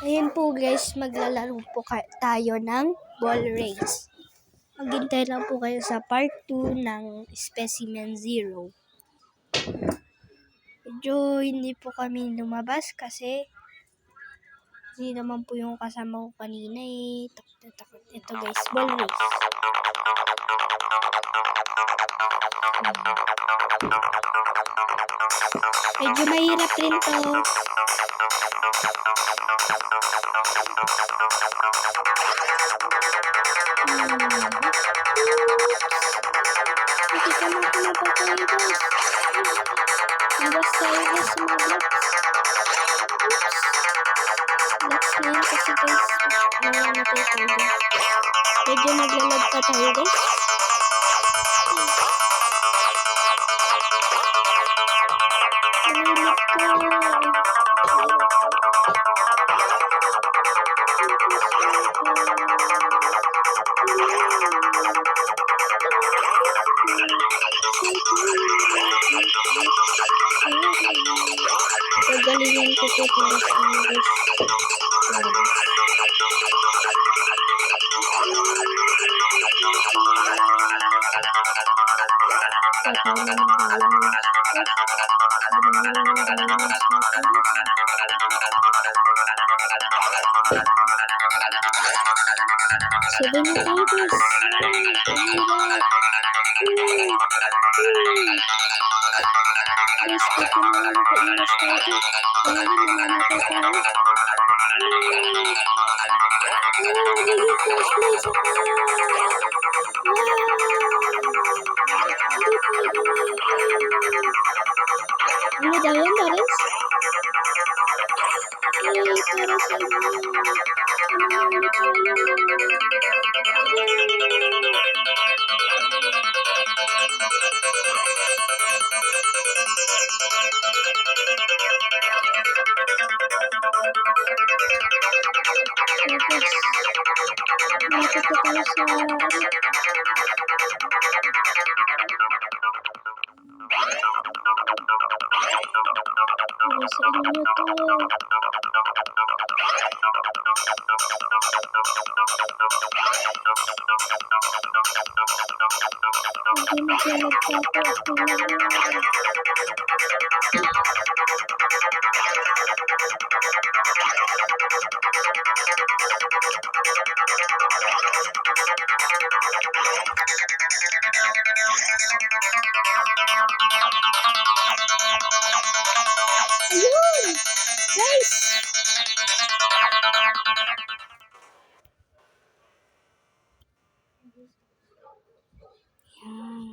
Ngayon po guys, maglalaro po tayo ng ball race. Maghintay lang po kayo sa part 2 ng Specimen Zero. Medyo hindi po kami lumabas kasi hindi naman po yung kasama ko kanina eh. Takot. Ito guys, ball race. Medyo mahirap rin to. Hindi ka na kumapatay guys. Iwas tayo guys sa mga blocks. Blocks na yun kasi guys, namamatay tayo. Medyo naglalag pa tayo guys. Nalilip ka. Gagalingan ko po para sa inyo guys. Tatay na magaling ng guys. Sabi na tayo guys. Guys, ito na lang nakaiwas tayo. Ayun, namamatay tayo. Naging first place ako. Ano daw yan, Daris? Yay, para sa inyo. Nanalo tayo. Tapos, nakita tayo sa para sa inyo to. Hindi maglalag pa ako. Ayun! Guys! Yan.